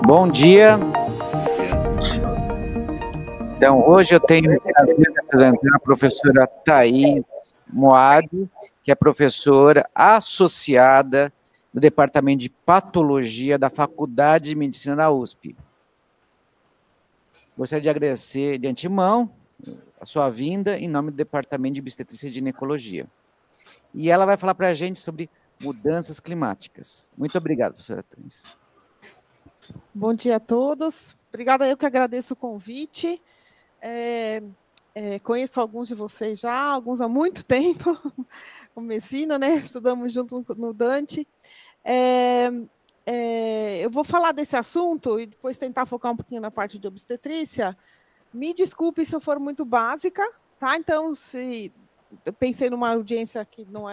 Bom dia. Então, hoje eu tenho o prazer de apresentar a professora Thaís Moade, que é professora associada do Departamento de Patologia da Faculdade de Medicina da USP. Gostaria de agradecer de antemão a sua vinda em nome do Departamento de Obstetrícia e Ginecologia. E ela vai falar para a gente sobre mudanças climáticas. Muito obrigado, professora Thaís. Bom dia a todos. Obrigada, eu que agradeço o convite. Conheço alguns de vocês já, alguns há muito tempo, com medicina, né? Estudamos junto no Dante. Eu vou falar desse assunto e depois tentar focar um pouquinho na parte de obstetrícia. Me desculpe se eu for muito básica, tá? Então, se eu pensei numa audiência que não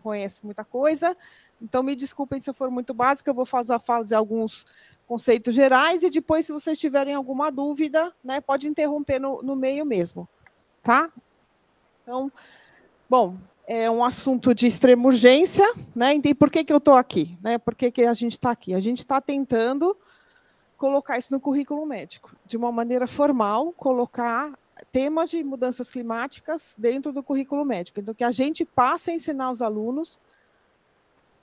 conhece muita coisa, então me desculpem se eu for muito básica, eu vou fazer alguns conceitos gerais e depois, se vocês tiverem alguma dúvida, né, pode interromper no meio mesmo, tá? Então, bom, é um assunto de extrema urgência, né? E por que eu estou aqui? Né? Por que a gente está aqui? A gente está tentando colocar isso no currículo médico, de uma maneira formal, colocar temas de mudanças climáticas dentro do currículo médico. Então, que a gente passe a ensinar os alunos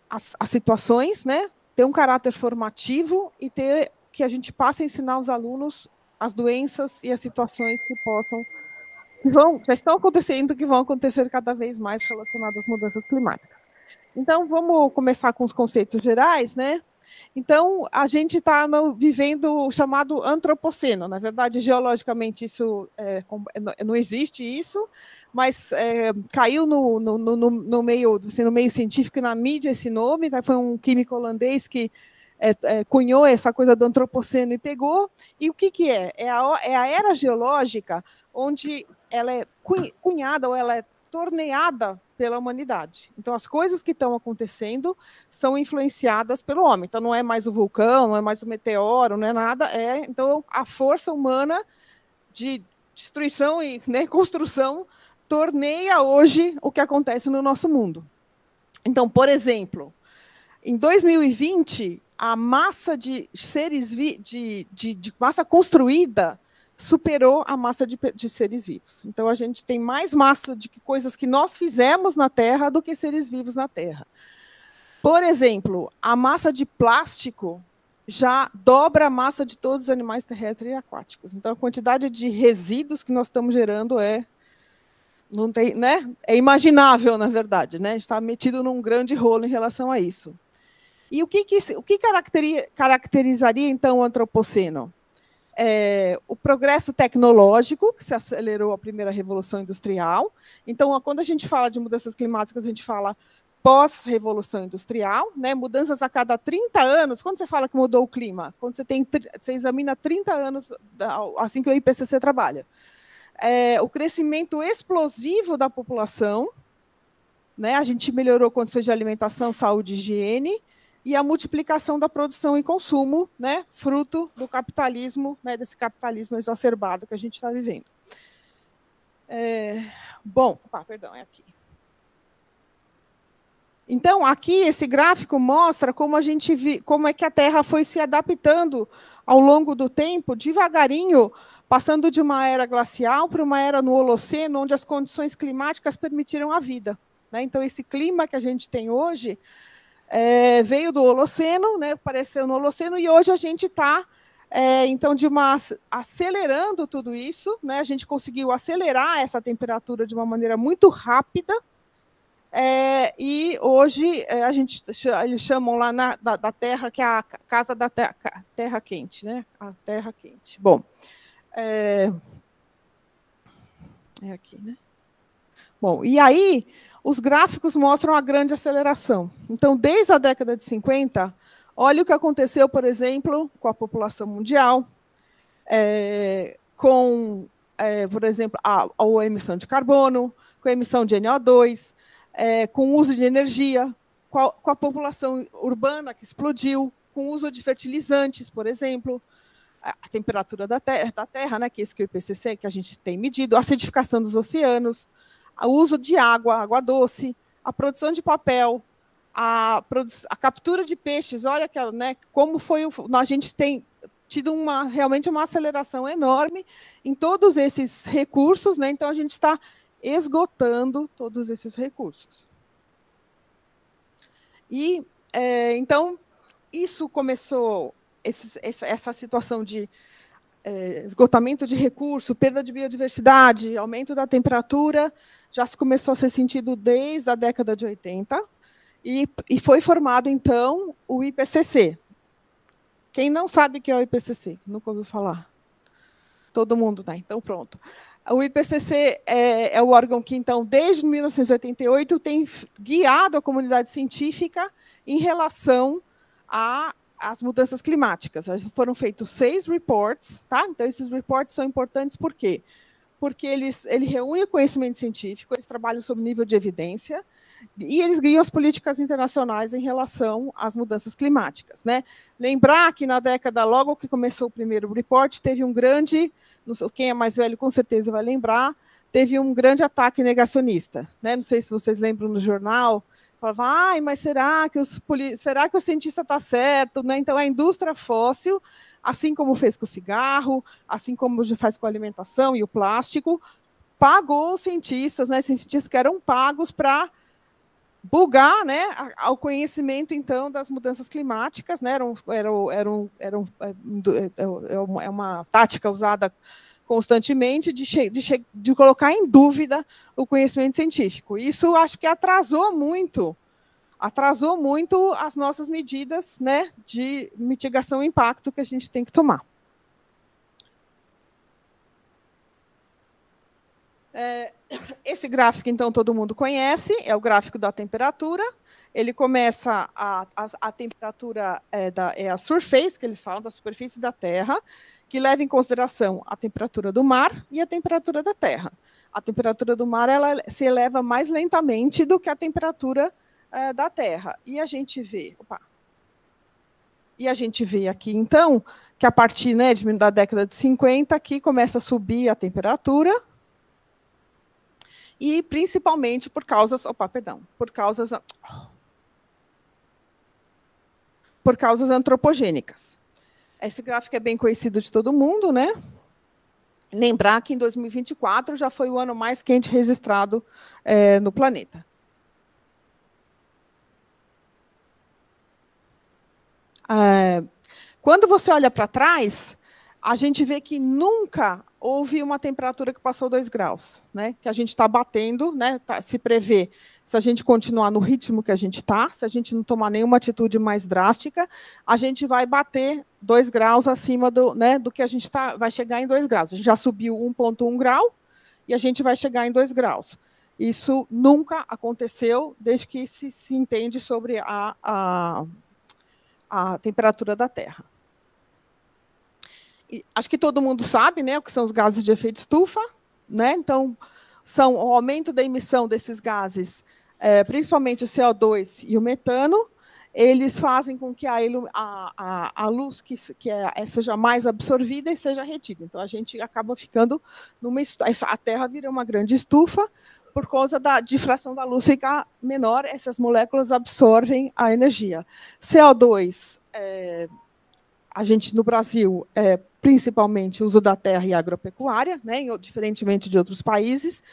as situações, né? Ter um caráter formativo e que a gente passe a ensinar os alunos as doenças e as situações já estão acontecendo, que vão acontecer cada vez mais relacionadas às mudanças climáticas. Então, vamos começar com os conceitos gerais, né? Então, a gente está vivendo o chamado antropoceno. Na verdade, geologicamente, isso não existe isso, mas caiu no meio científico e na mídia esse nome. Tá? Foi um químico holandês que cunhou essa coisa do antropoceno e pegou. E o que é? É a era geológica onde ela é cunhada ou ela é torneada pela humanidade. Então, as coisas que estão acontecendo são influenciadas pelo homem. Então, não é mais o vulcão, não é mais o meteoro, não é nada. Então, a força humana de destruição e, né, construção torneia hoje o que acontece no nosso mundo. Então, por exemplo, em 2020, a massa de seres de massa construída superou a massa de seres vivos. Então, a gente tem mais massa de coisas que nós fizemos na Terra do que seres vivos na Terra. Por exemplo, a massa de plástico já dobra a massa de todos os animais terrestres e aquáticos. Então, a quantidade de resíduos que nós estamos gerando não tem, né? É imaginável, na verdade. Né? A gente está metido num grande rolo em relação a isso. E o que caracterizaria, então, o antropoceno? O progresso tecnológico, que se acelerou a primeira revolução industrial. Então, quando a gente fala de mudanças climáticas, a gente fala pós-revolução industrial, né? Mudanças a cada 30 anos. Quando você fala que mudou o clima? Quando você examina 30 anos, assim que o IPCC trabalha. O crescimento explosivo da população, né? A gente melhorou condições de alimentação, saúde e higiene, e a multiplicação da produção e consumo, né, fruto do capitalismo, né, desse capitalismo exacerbado que a gente está vivendo. Perdão, é aqui. Então, aqui esse gráfico mostra como como é que a Terra foi se adaptando ao longo do tempo, devagarinho, passando de uma era glacial para uma era no Holoceno, onde as condições climáticas permitiram a vida. Né? Então, esse clima que a gente tem hoje veio do Holoceno, né, apareceu no Holoceno, e hoje a gente está, então, acelerando tudo isso, né, a gente conseguiu acelerar essa temperatura de uma maneira muito rápida, e hoje eles chamam lá da Terra, que é a casa da terra quente, né, a Terra quente. Bom, é aqui, né? Bom, e aí os gráficos mostram a grande aceleração. Então, desde a década de 50, olha o que aconteceu, por exemplo, com a população mundial, por exemplo, a emissão de carbono, com a emissão de NO2, com o uso de energia, com a população urbana que explodiu, com o uso de fertilizantes, por exemplo, a temperatura da Terra, né, que é isso que o IPCC, que a gente tem medido, a acidificação dos oceanos, o uso de água doce, a produção de papel, a captura de peixes, olha que, né, como foi a gente tem tido realmente uma aceleração enorme em todos esses recursos, né? Então a gente está esgotando todos esses recursos. E então isso começou, essa situação de esgotamento de recurso, perda de biodiversidade, aumento da temperatura, já se começou a ser sentido desde a década de 80, e foi formado, então, o IPCC. Quem não sabe o que é o IPCC? Nunca ouviu falar? Todo mundo, né? Então, pronto. O IPCC é o órgão que, então, desde 1988, tem guiado a comunidade científica em relação às mudanças climáticas. Foram feitos 6 reports, tá? Então, esses reports são importantes por quê? Porque ele reúne o conhecimento científico, eles trabalham sobre nível de evidência, e eles guiam as políticas internacionais em relação às mudanças climáticas, né? Lembrar que na década, logo que começou o primeiro report, teve um grande, quem é mais velho com certeza vai lembrar, teve um grande ataque negacionista, né? Não sei se vocês lembram no jornal, falava, mas será que o cientista está certo? Né? Então, a indústria fóssil, assim como fez com o cigarro, assim como faz com a alimentação e o plástico, pagou os cientistas, né? Cientistas que eram pagos para bugar, né, ao conhecimento, então, das mudanças climáticas, né? É uma tática usada constantemente de colocar em dúvida o conhecimento científico. Isso acho que atrasou muito as nossas medidas, né, de mitigação do impacto que a gente tem que tomar. Esse gráfico, então, todo mundo conhece, é o gráfico da temperatura. Ele começa, a temperatura é a surface, que eles falam, da superfície da Terra, que leva em consideração a temperatura do mar e a temperatura da Terra. A temperatura do mar ela se eleva mais lentamente do que a temperatura da Terra. E a gente vê... aqui, então, que a partir, né, da década de 50, aqui começa a subir a temperatura, e principalmente por causas antropogênicas. Esse gráfico é bem conhecido de todo mundo, né? Lembrar que em 2024 já foi o ano mais quente registrado no planeta. Quando você olha para trás, a gente vê que nunca houve uma temperatura que passou 2 graus, né? Que a gente está batendo, né? Se prevê, se a gente continuar no ritmo que a gente está, se a gente não tomar nenhuma atitude mais drástica, a gente vai bater 2 graus acima do que a gente vai chegar em 2 graus. A gente já subiu 1,1 grau e a gente vai chegar em 2 graus. Isso nunca aconteceu desde que se entende sobre a temperatura da Terra. Acho que todo mundo sabe, né, o que são os gases de efeito estufa, né? Então, são o aumento da emissão desses gases, principalmente o CO2 e o metano, eles fazem com que a luz seja mais absorvida e seja retida. Então, a gente acaba ficando a Terra vira uma grande estufa, por causa da difração da luz ficar menor, essas moléculas absorvem a energia. CO2, a gente, no Brasil, principalmente o uso da terra e agropecuária, né, diferentemente de outros países.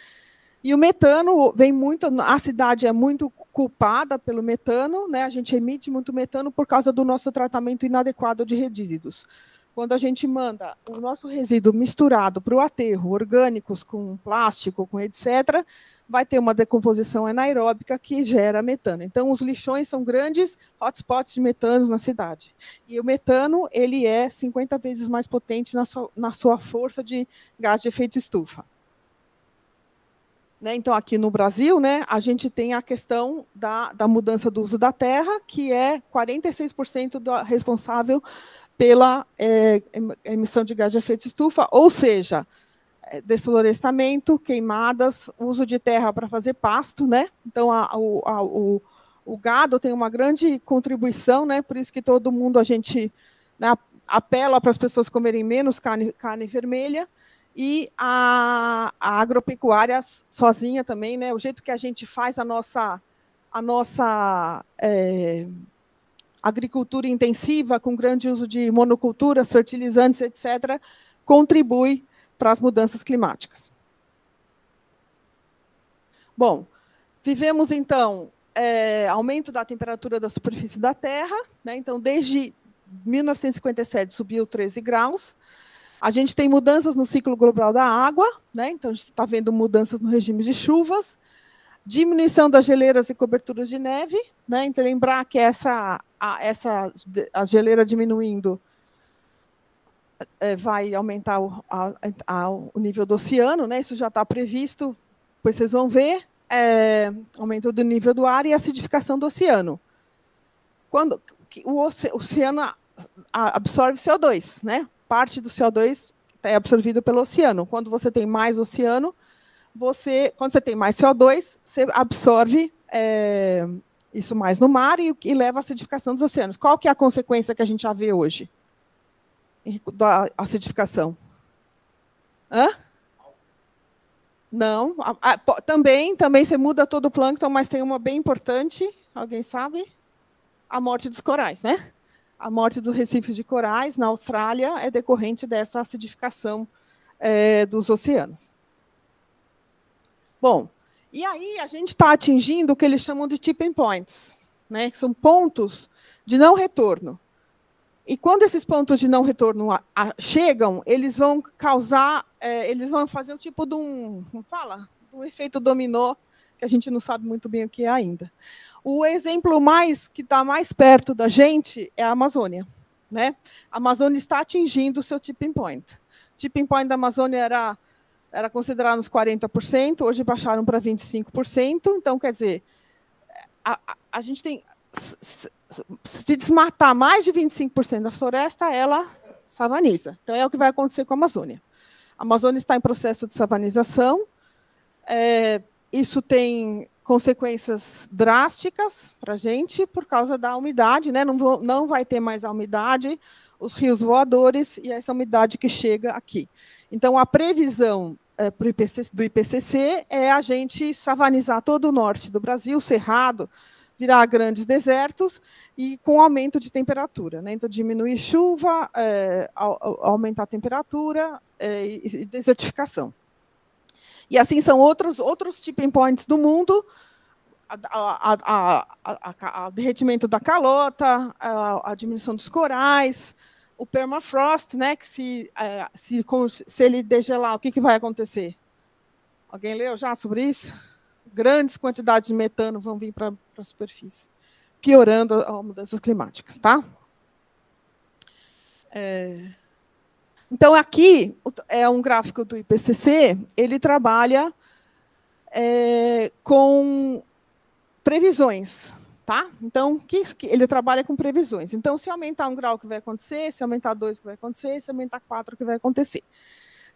E o metano vem muito, a cidade é muito culpada pelo metano, né, a gente emite muito metano por causa do nosso tratamento inadequado de resíduos. Quando a gente manda o nosso resíduo misturado para o aterro, orgânicos com plástico, com etc., vai ter uma decomposição anaeróbica que gera metano. Então, os lixões são grandes hotspots de metano na cidade. E o metano ele é 50 vezes mais potente na sua força de gás de efeito estufa. Né? Então, aqui no Brasil, né, a gente tem a questão da mudança do uso da terra, que é 46% responsável pela emissão de gás de efeito estufa, ou seja, desflorestamento, queimadas, uso de terra para fazer pasto, né? Então, o gado tem uma grande contribuição, né? Por isso que todo mundo, a gente, né, apela para as pessoas comerem menos carne vermelha, e a agropecuária sozinha também, né? O jeito que a gente faz a nossa a nossa agricultura intensiva, com grande uso de monoculturas, fertilizantes, etc., contribui para as mudanças climáticas. Bom, vivemos, então, aumento da temperatura da superfície da Terra, né? Então, desde 1957 subiu 13 graus. A gente tem mudanças no ciclo global da água, né? Então, a gente está vendo mudanças no regime de chuvas, diminuição das geleiras e coberturas de neve, né? Então, lembrar que a geleira diminuindo vai aumentar o nível do oceano, né? Isso já está previsto, depois vocês vão ver, aumento do nível do ar e acidificação do oceano. Quando o oceano absorve CO2, né? Parte do CO2 é absorvido pelo oceano. Quando você tem mais oceano, quando você tem mais CO2, você absorve isso mais no mar e leva à acidificação dos oceanos. Qual que é a consequência que a gente já vê hoje da acidificação? Hã? Não. Também você muda todo o plâncton, mas tem uma bem importante, alguém sabe? A morte dos corais, né? A morte dos recifes de corais na Austrália é decorrente dessa acidificação dos oceanos. Bom, e aí a gente está atingindo o que eles chamam de tipping points, né? Que são pontos de não retorno. E quando esses pontos de não retorno chegam, eles vão causar, eles vão fazer o tipo de um efeito dominó, que a gente não sabe muito bem o que é ainda. O exemplo que está mais perto da gente é a Amazônia, né? A Amazônia está atingindo o seu tipping point. O tipping point da Amazônia era considerado nos 40%, hoje baixaram para 25%. Então, quer dizer, a gente tem... Se desmatar mais de 25% da floresta, ela savaniza. Então, é o que vai acontecer com a Amazônia. A Amazônia está em processo de savanização. Isso tem consequências drásticas para a gente por causa da umidade, né? Não vai ter mais a umidade, os rios voadores e essa umidade que chega aqui. Então, a previsão do IPCC é a gente savanizar todo o norte do Brasil, Cerrado, virar grandes desertos e com aumento de temperatura, né? Então, diminuir chuva, aumentar a temperatura e desertificação. E assim são outros tipping points do mundo, o derretimento da calota, a diminuição dos corais, o permafrost, né, que se ele degelar, o que vai acontecer? Alguém leu já sobre isso? Grandes quantidades de metano vão vir para a superfície, piorando as mudanças climáticas, tá? Então, aqui é um gráfico do IPCC, ele trabalha com previsões, tá? Então, ele trabalha com previsões. Então, se aumentar 1 grau, o que vai acontecer? Se aumentar 2, o que vai acontecer? Se aumentar 4, o que vai acontecer?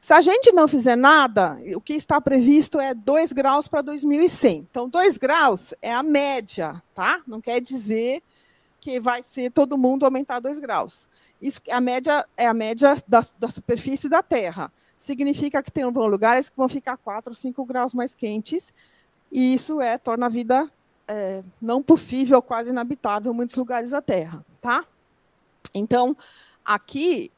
Se a gente não fizer nada, o que está previsto é 2 graus para 2100. Então, 2 graus é a média, tá? Não quer dizer que vai ser todo mundo aumentar 2 graus. Isso é a média da superfície da Terra. Significa que tem lugares que vão ficar 4 ou 5 graus mais quentes, e isso torna a vida não possível, quase inabitável, em muitos lugares da Terra. Tá? Então, aqui,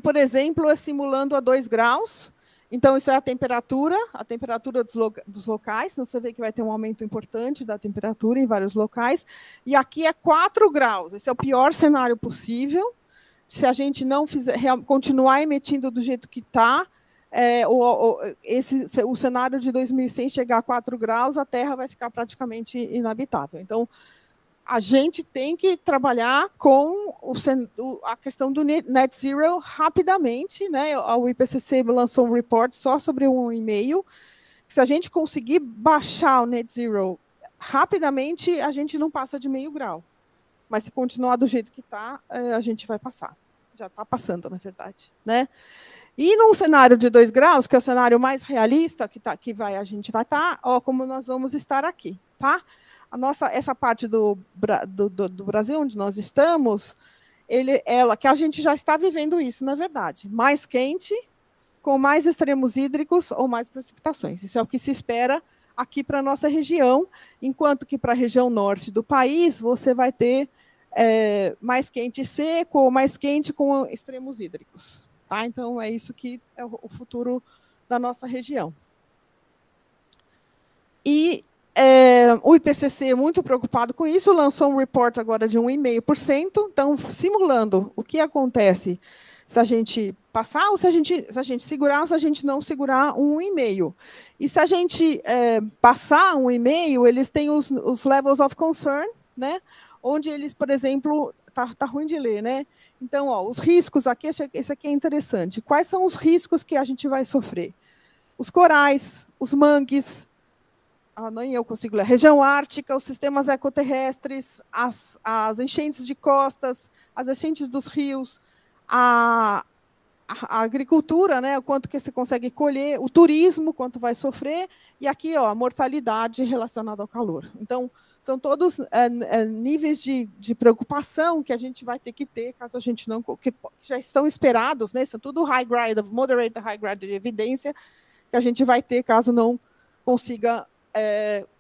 por exemplo, é simulando a 2 graus. Então, isso é a temperatura dos locais. Então, você vê que vai ter um aumento importante da temperatura em vários locais. E aqui é 4 graus. Esse é o pior cenário possível. Se a gente não continuar emitindo do jeito que está, o cenário de 2100 chegar a 4 graus, a Terra vai ficar praticamente inabitável. Então, a gente tem que trabalhar com a questão do net zero rapidamente, né? O IPCC lançou um report só sobre 1,5. Se a gente conseguir baixar o net zero rapidamente, a gente não passa de 0,5 grau. Mas se continuar do jeito que está, a gente vai passar. Já está passando, na verdade, né? E num cenário de 2 graus, que é o cenário mais realista, a gente vai estar, como nós vamos estar aqui, tá? Essa parte do Brasil, onde nós estamos, que a gente já está vivendo isso, na verdade. Mais quente, com mais extremos hídricos ou mais precipitações. Isso é o que se espera aqui para a nossa região, enquanto que para a região norte do país você vai ter mais quente e seco, ou mais quente com extremos hídricos. Tá? Então, é isso que é o futuro da nossa região. E o IPCC, muito preocupado com isso, lançou um report agora de 1,5%. Então, simulando o que acontece se a gente passar, ou se a gente segurar, ou se a gente não segurar 1,5%. E se a gente passar 1,5%, eles têm os levels of concern, né? Onde eles, por exemplo, tá ruim de ler, né? Então, ó, os riscos aqui, esse aqui é interessante. Quais são os riscos que a gente vai sofrer? Os corais, os mangues, nem eu consigo ler, a região ártica, os sistemas ecoterrestres, as enchentes de costas, as enchentes dos rios, a agricultura, né, o quanto que você consegue colher, o turismo, quanto vai sofrer, e aqui, ó, a mortalidade relacionada ao calor. Então, são todos níveis de preocupação que a gente vai ter que ter, caso a gente não... que já estão esperados, né, são tudo high grade, moderate high grade de evidência, que a gente vai ter caso não consiga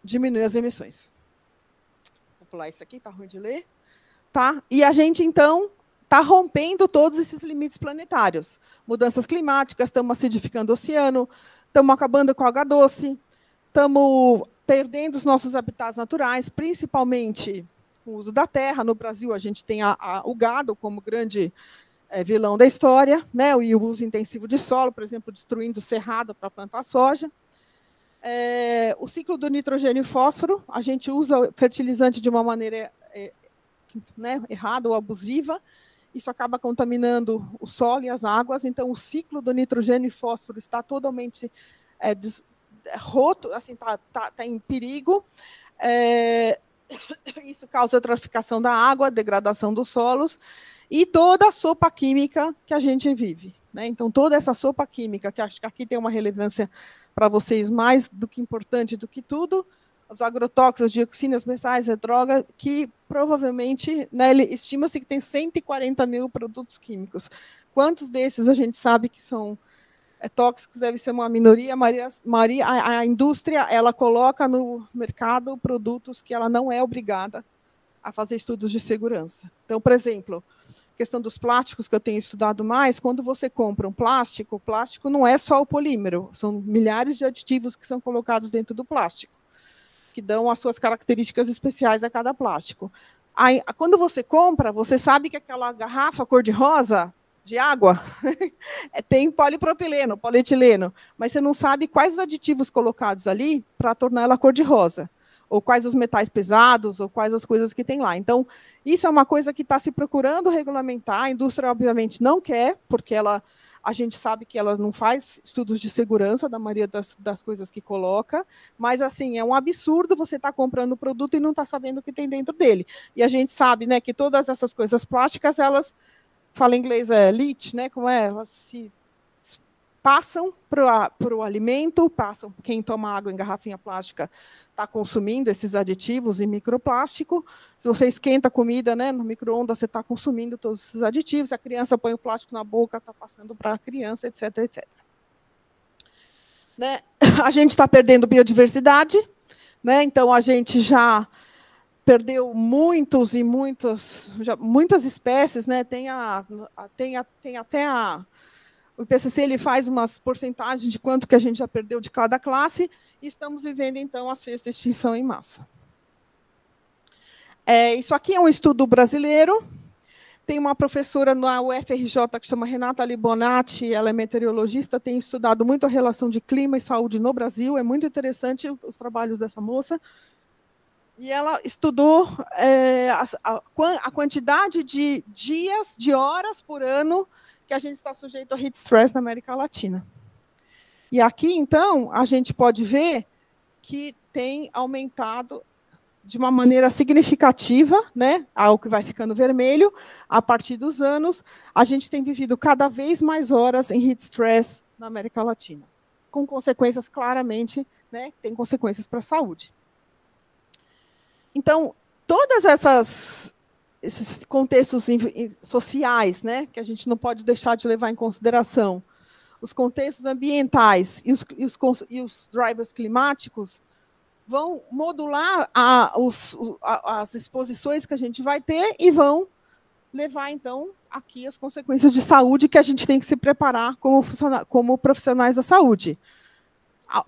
diminuir as emissões. Vou pular isso aqui, está ruim de ler. Tá? E a gente, então, está rompendo todos esses limites planetários. Mudanças climáticas, estamos acidificando o oceano, estamos acabando com a água doce, estamos perdendo os nossos habitats naturais, principalmente o uso da terra. No Brasil, a gente tem o gado como grande vilão da história, né? E o uso intensivo de solo, por exemplo, destruindo o cerrado para plantar soja. O ciclo do nitrogênio e fósforo, a gente usa fertilizante de uma maneira errada ou abusiva, isso acaba contaminando o solo e as águas, então o ciclo do nitrogênio e fósforo está totalmente roto, assim, tá em perigo. Isso causa eutroficação da água, degradação dos solos, e toda a sopa química que a gente vive, né? Então, toda essa sopa química, que acho que aqui tem uma relevância para vocês mais do que importante do que tudo, os agrotóxicos, dioxinas, metais, droga, que provavelmente, né, estima-se que tem 140 mil produtos químicos. Quantos desses a gente sabe que são tóxicos? Deve ser uma minoria. A indústria ela coloca no mercado produtos que ela não é obrigada a fazer estudos de segurança. Então, por exemplo, a questão dos plásticos, que eu tenho estudado mais, quando você compra um plástico, o plástico não é só o polímero, são milhares de aditivos que são colocados dentro do plástico, que dão as suas características especiais a cada plástico. Aí, quando você compra, você sabe que aquela garrafa cor-de-rosa de água tem polipropileno, polietileno, mas você não sabe quais aditivos colocados ali para tornar ela cor-de-rosa, ou quais os metais pesados, ou quais as coisas que tem lá. Então, isso é uma coisa que está se procurando regulamentar. A indústria, obviamente, não quer, porque a gente sabe que ela não faz estudos de segurança da maioria das coisas que coloca, mas, assim, é um absurdo você estar comprando o produto e não estar sabendo o que tem dentro dele. E a gente sabe, né, que todas essas coisas plásticas, elas, fala em inglês, leach, né, como é? Elas se passam para o alimento, passam, quem toma água em garrafinha plástica está consumindo esses aditivos e microplástico. Se você esquenta a comida, né, no micro-ondas, você está consumindo todos esses aditivos. Se a criança põe o plástico na boca, está passando para a criança, etc, etc. Né? A gente está perdendo biodiversidade, né? Então a gente já perdeu muitas espécies, né? Tem até o IPCC ele faz umas porcentagens de quanto que a gente já perdeu de cada classe, e estamos vivendo, então, a 6ª extinção em massa. Isso aqui é um estudo brasileiro. Tem uma professora na UFRJ que chama Renata Libonati, ela é meteorologista, tem estudado muito a relação de clima e saúde no Brasil, é muito interessante os trabalhos dessa moça. E ela estudou a quantidade de dias, de horas por ano que a gente está sujeito a heat stress na América Latina. E aqui, então, a gente pode ver que tem aumentado de uma maneira significativa, né, algo que vai ficando vermelho, a partir dos anos, a gente tem vivido cada vez mais horas em heat stress na América Latina, com consequências claramente, né, tem consequências para a saúde. Então, todas esses contextos sociais, né, que a gente não pode deixar de levar em consideração, os contextos ambientais e os drivers climáticos, vão modular as exposições que a gente vai ter e vão levar, então, aqui as consequências de saúde que a gente tem que se preparar como profissionais da saúde.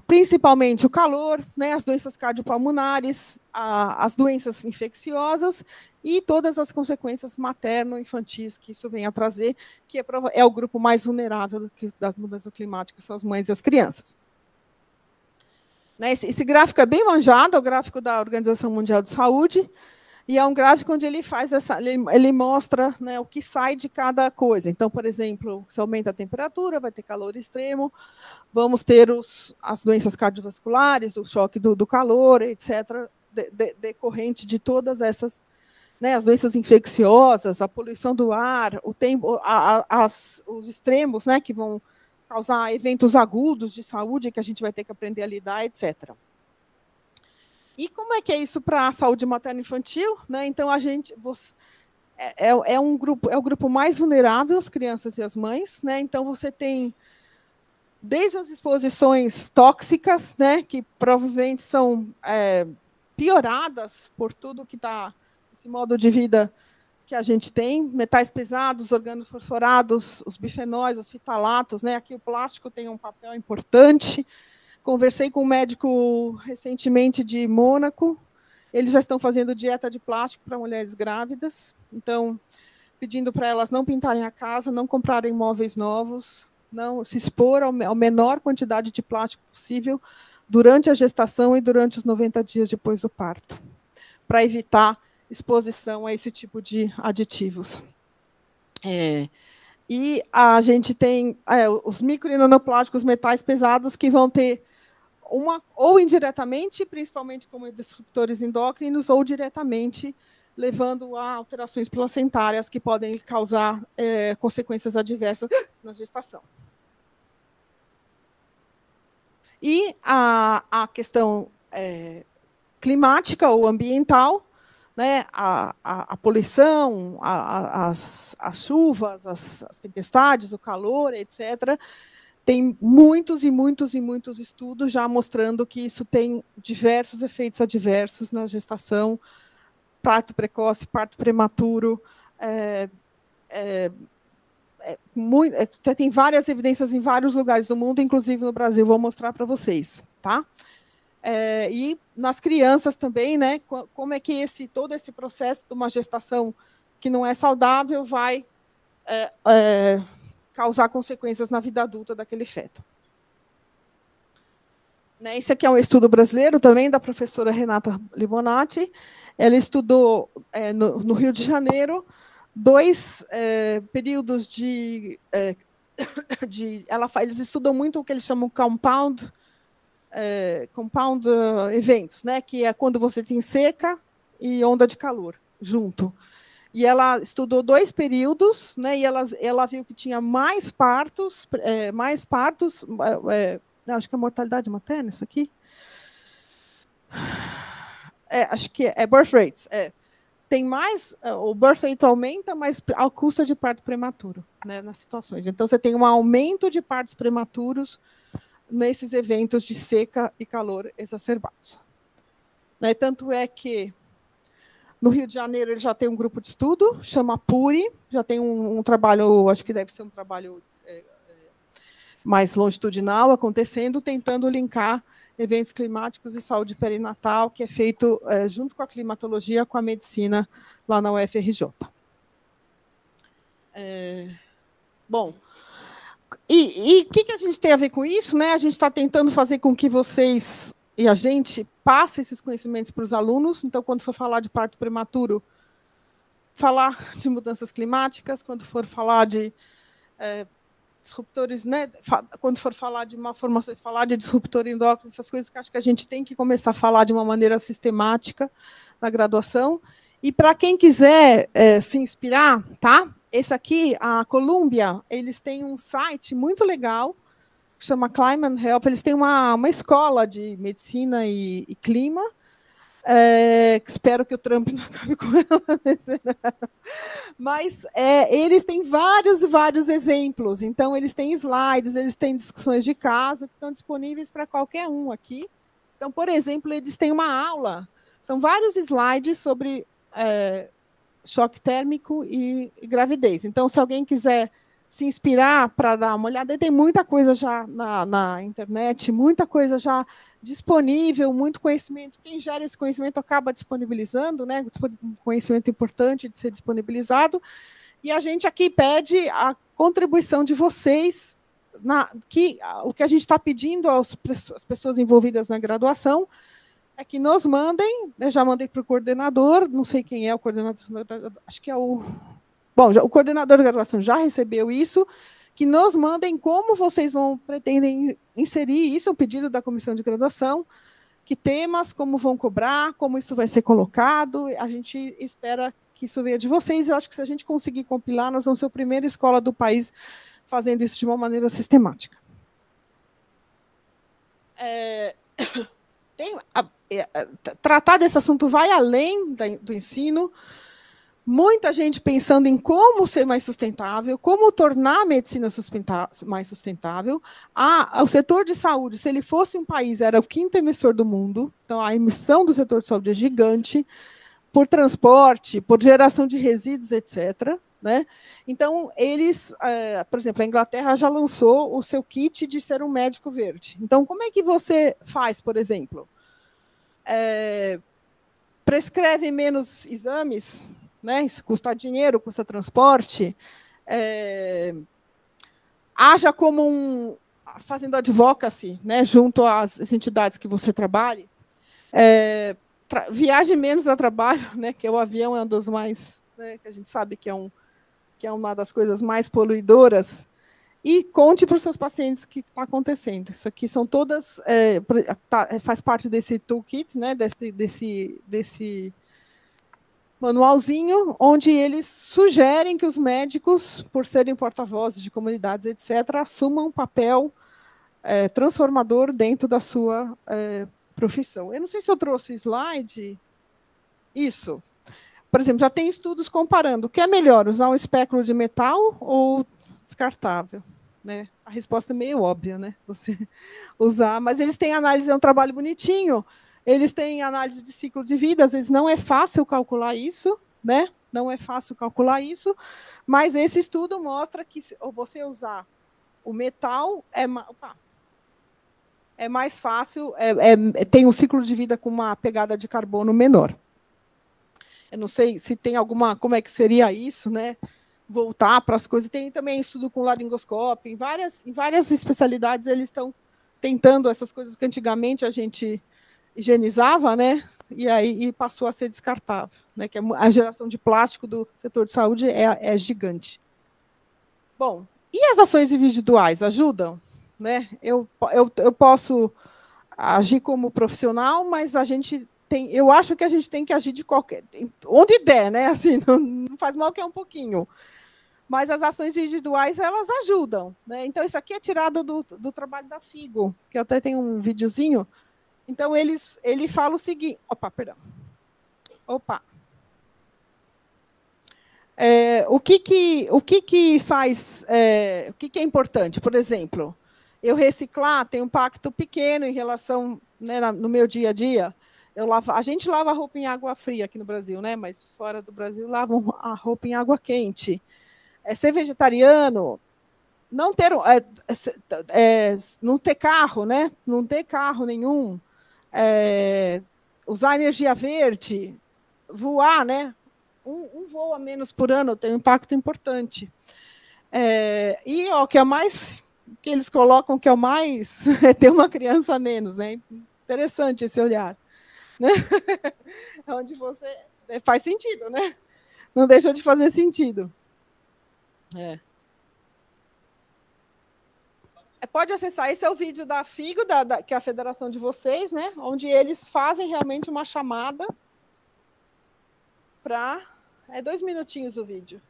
Principalmente o calor, né, as doenças cardiopulmonares, as doenças infecciosas e todas as consequências materno-infantis que isso vem a trazer, que é o grupo mais vulnerável das mudanças climáticas, são as mães e as crianças. Esse gráfico é bem manjado, é o gráfico da Organização Mundial de Saúde, e é um gráfico onde ele faz ele mostra, né, o que sai de cada coisa. Então, por exemplo, se aumenta a temperatura, vai ter calor extremo, vamos ter as doenças cardiovasculares, o choque do calor, etc., decorrente de todas essas, né, as doenças infecciosas, a poluição do ar, o tempo, os extremos, né, que vão causar eventos agudos de saúde que a gente vai ter que aprender a lidar, etc. E como é que é isso para a saúde materno-infantil? Né? Então, é o grupo mais vulnerável, as crianças e as mães. Né? Então, você tem desde as exposições tóxicas, né, que provavelmente são pioradas por tudo que está, esse modo de vida que a gente tem, metais pesados, organofosforados, os bifenóis, os fitalatos, né? Aqui o plástico tem um papel importante. Conversei com um médico recentemente de Mônaco, eles já estão fazendo dieta de plástico para mulheres grávidas, então, pedindo para elas não pintarem a casa, não comprarem móveis novos, não se expor à menor quantidade de plástico possível durante a gestação e durante os 90 dias depois do parto, para evitar exposição a esse tipo de aditivos. E a gente tem os micro e nanoplásticos, metais pesados, que vão ter ou indiretamente, principalmente como disruptores endócrinos, ou diretamente, levando a alterações placentárias que podem causar consequências adversas na gestação. E a questão climática ou ambiental, né, a poluição, as chuvas, as tempestades, o calor, etc., tem muitos e muitos e muitos estudos já mostrando que isso tem diversos efeitos adversos na gestação, parto precoce, parto prematuro, tem várias evidências em vários lugares do mundo, inclusive no Brasil, vou mostrar para vocês, tá? E nas crianças também, né? Como é que todo esse processo de uma gestação que não é saudável vai causar consequências na vida adulta daquele feto. Esse aqui é um estudo brasileiro também, da professora Renata Libonati. Ela estudou no Rio de Janeiro 2 períodos eles estudam muito o que eles chamam compound eventos, né, que é quando você tem seca e onda de calor junto. E ela estudou 2 períodos, né, e ela viu que tinha mais partos, acho que é mortalidade materna isso aqui. Acho que é birth rates. Tem mais, o birth rate aumenta, mas ao custo de parto prematuro, né, nas situações. Então, você tem um aumento de partos prematuros nesses eventos de seca e calor exacerbados. Né, tanto é que no Rio de Janeiro ele já tem um grupo de estudo, chama PURI, já tem um trabalho, acho que deve ser um trabalho mais longitudinal acontecendo, tentando linkar eventos climáticos e saúde perinatal, que é feito junto com a climatologia, com a medicina, lá na UFRJ. Bom, e o que a gente tem a ver com isso? Né? A gente está tentando fazer com que vocês e a gente passe esses conhecimentos para os alunos. Então, quando for falar de parto prematuro, falar de mudanças climáticas, quando for falar de disruptores, né? Quando for falar de malformações, falar de disruptor endócrino, essas coisas que acho que a gente tem que começar a falar de uma maneira sistemática na graduação. E para quem quiser se inspirar, tá? Esse aqui, a Columbia, eles têm um site muito legal, que chama Climate Health. Eles têm uma escola de medicina e clima. Espero que o Trump não acabe com ela. Mas eles têm vários e vários exemplos. Então, eles têm slides, eles têm discussões de caso que estão disponíveis para qualquer um aqui. Então, por exemplo, eles têm uma aula, são vários slides sobre choque térmico e gravidez. Então, se alguém quiser se inspirar para dar uma olhada, tem muita coisa já na internet, muita coisa já disponível, muito conhecimento. Quem gera esse conhecimento acaba disponibilizando, né? Conhecimento importante de ser disponibilizado. E a gente aqui pede a contribuição de vocês, o que a gente está pedindo às pessoas envolvidas na graduação é que nos mandem, eu já mandei para o coordenador, não sei quem é o coordenador, acho que é o... Bom, o coordenador da graduação já recebeu isso, que nos mandem como vocês pretendem inserir isso, é um pedido da comissão de graduação, que temas, como vão cobrar, como isso vai ser colocado, a gente espera que isso venha de vocês, eu acho que se a gente conseguir compilar, nós vamos ser a primeira escola do país fazendo isso de uma maneira sistemática. Tratar desse assunto vai além do ensino, muita gente pensando em como ser mais sustentável, como tornar a medicina mais sustentável. O setor de saúde, se ele fosse um país, era o 5º emissor do mundo, então a emissão do setor de saúde é gigante, por transporte, por geração de resíduos, etc. Né? Então, eles, por exemplo, a Inglaterra já lançou o seu kit de ser um médico verde. Então, como é que você faz, por exemplo? Prescreve menos exames, né? Isso custa dinheiro, custa transporte, haja como fazendo advocacy, né? Junto às entidades que você trabalhe, viaje menos a trabalho, né? Que o avião é um dos mais, né? Que a gente sabe que é uma das coisas mais poluidoras, e conte para os seus pacientes o que está acontecendo. Isso aqui são todas, faz parte desse toolkit, né, desse manualzinho, onde eles sugerem que os médicos, por serem porta-vozes de comunidades, etc., assumam um papel transformador dentro da sua profissão. Eu não sei se eu trouxe o slide. Isso. Por exemplo, já tem estudos comparando. O que é melhor, usar um espéculo de metal ou descartável? Né? A resposta é meio óbvia, né? Você usar, mas eles têm análise, é um trabalho bonitinho, eles têm análise de ciclo de vida, às vezes não é fácil calcular isso, né? Não é fácil calcular isso, mas esse estudo mostra que você usar o metal é mais fácil, tem um ciclo de vida com uma pegada de carbono menor. Eu não sei se tem alguma, como é que seria isso, né? Voltar para as coisas. Tem também estudo com laringoscópio, em várias especialidades eles estão tentando essas coisas que antigamente a gente higienizava, né? E passou a ser descartável, né? Que a geração de plástico do setor de saúde é gigante. Bom, e as ações individuais ajudam? Né? Eu posso agir como profissional, mas eu acho que a gente tem que agir onde der, né? Assim, não faz mal que é um pouquinho. Mas as ações individuais, elas ajudam. Né? Então, isso aqui é tirado do trabalho da FIGO, que até tem um videozinho. Então, ele fala o seguinte... Opa, perdão. Opa. O que faz... o que é importante? Por exemplo, eu reciclar tem um impacto pequeno em relação, né, no meu dia a dia. A gente lava a roupa em água fria aqui no Brasil, né? Mas fora do Brasil lavam a roupa em água quente. Ser vegetariano, não ter carro, né? Não ter carro nenhum, usar energia verde, voar, né? Um voo a menos por ano tem um impacto importante. E o que é mais que eles colocam que é o mais é ter uma criança a menos, né? Interessante esse olhar, né? Onde você faz sentido, né? Não deixa de fazer sentido. Pode acessar, esse é o vídeo da FIGO, que é a federação de vocês, né? Onde eles fazem realmente uma chamada para... 2 minutinhos o vídeo.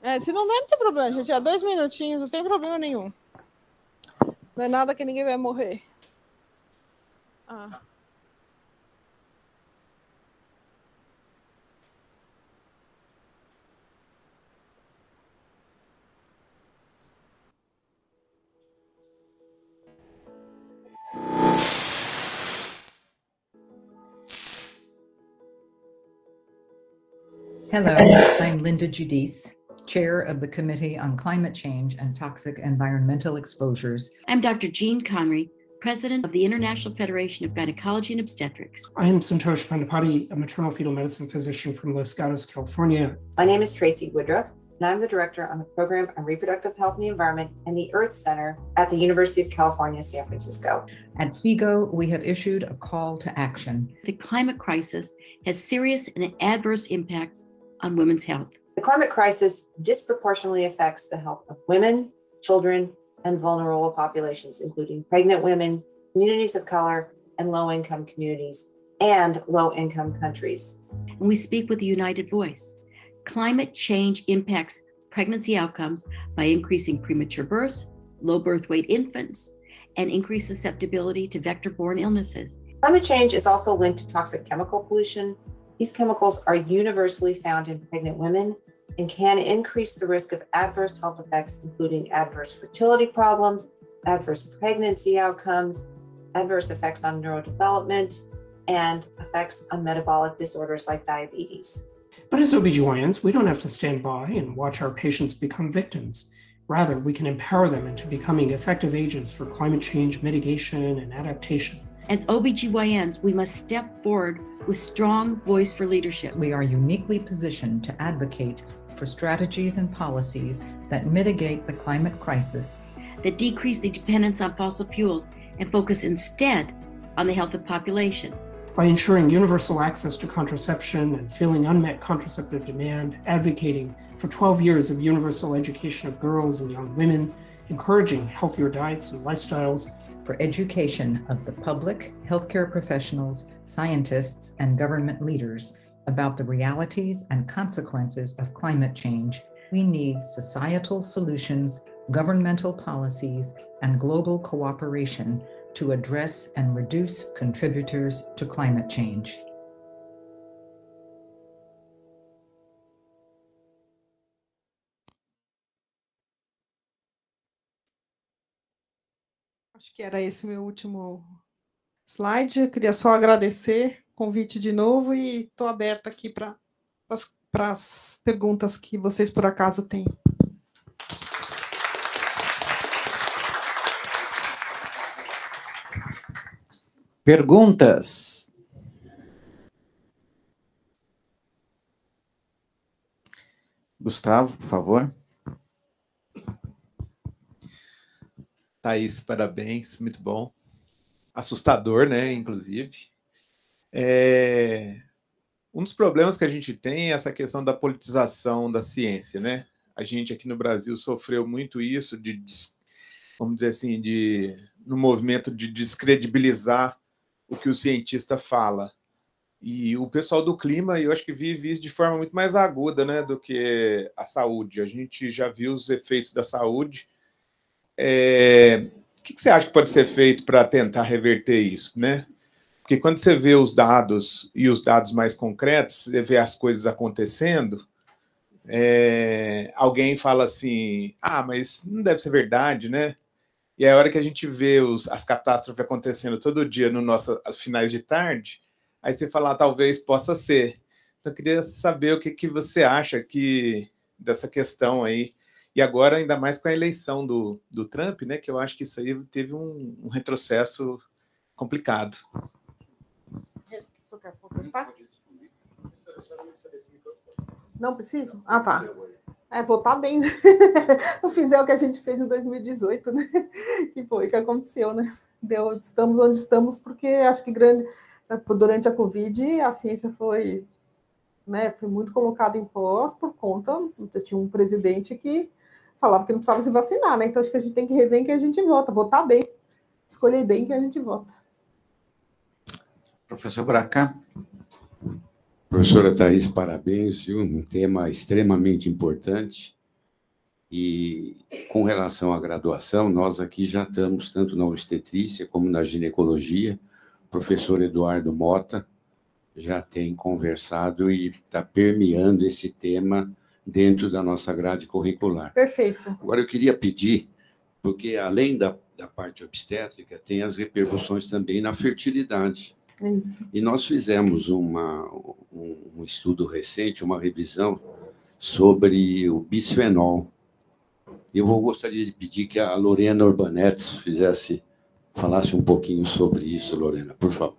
Se não der, não tem problema, gente. 2 minutinhos, não tem problema nenhum. Não é nada que ninguém vai morrer. Hello, I'm Linda Giudice, Chair of the Committee on Climate Change and Toxic Environmental Exposures. I'm Dr. Jean Connery, President of the International Federation of Gynecology and Obstetrics. I am Santosh Pandapati, a maternal fetal medicine physician from Los Gatos, California. My name is Tracy Woodruff, and I'm the director on the Program on Reproductive Health and the Environment and the Earth Center at the University of California, San Francisco. At FIGO, we have issued a call to action. The climate crisis has serious and adverse impacts on women's health. The climate crisis disproportionately affects the health of women, children, and vulnerable populations, including pregnant women, communities of color, and low-income communities, and low-income countries. And we speak with a united voice. Climate change impacts pregnancy outcomes by increasing premature births, low birth weight infants, and increased susceptibility to vector-borne illnesses. Climate change is also linked to toxic chemical pollution. These chemicals are universally found in pregnant women and can increase the risk of adverse health effects, including adverse fertility problems, adverse pregnancy outcomes, adverse effects on neurodevelopment, and effects on metabolic disorders like diabetes. But as OBGYNs, we don't have to stand by and watch our patients become victims. Rather, we can empower them into becoming effective agents for climate change mitigation and adaptation. As OBGYNs, we must step forward with strong voice for leadership. We are uniquely positioned to advocate for strategies and policies that mitigate the climate crisis, that decrease the dependence on fossil fuels and focus instead on the health of population. By ensuring universal access to contraception and filling unmet contraceptive demand, advocating for 12 years of universal education of girls and young women, encouraging healthier diets and lifestyles, for education of the public, healthcare professionals, scientists, and government leaders about the realities and consequences of climate change, we need societal solutions, governmental policies, and global cooperation to address and reduce contributors to climate change. Acho que era esse meu último slide. Eu queria só agradecer o convite de novo e estou aberta aqui para as perguntas que vocês por acaso têm. Perguntas? Gustavo, por favor. Thaís, parabéns, muito bom. Assustador, né, inclusive. Um dos problemas que a gente tem é essa questão da politização da ciência, né? A gente aqui no Brasil sofreu muito isso, vamos dizer assim, no movimento de descredibilizar o que o cientista fala. E o pessoal do clima, eu acho que vive isso de forma muito mais aguda, né, do que a saúde. A gente já viu os efeitos da saúde. O que você acha que pode ser feito para tentar reverter isso, né? Porque quando você vê os dados e os dados mais concretos, você vê as coisas acontecendo, alguém fala assim, mas não deve ser verdade, né? E a hora que a gente vê as catástrofes acontecendo todo dia nos nossos finais de tarde, aí você fala, talvez possa ser. Então, eu queria saber o que você acha dessa questão aí. E agora, ainda mais com a eleição do Trump, né, que eu acho que isso aí teve um retrocesso complicado. Não preciso? Ah, tá. Votar bem. Não fizer o que a gente fez em 2018, né? Que foi o que aconteceu, né? Estamos onde estamos porque acho que durante a Covid a ciência foi muito colocada em pós por conta... Tinha um presidente que falava que não precisava se vacinar, né? Então acho que a gente tem que rever em que a gente vota, votar bem, escolher bem que a gente vota. Professor Braca. Professora Thaís, parabéns, viu? Um tema extremamente importante. E com relação à graduação, nós aqui já estamos, tanto na obstetrícia como na ginecologia, o professor Eduardo Mota já tem conversado e está permeando esse tema dentro da nossa grade curricular. Perfeito. Agora, eu queria pedir, porque além da parte obstétrica, tem as repercussões também na fertilidade. Isso. E nós fizemos um estudo recente, uma revisão sobre o bisfenol. Eu gostaria de pedir que a Lorena Urbanetes falasse um pouquinho sobre isso, Lorena, por favor.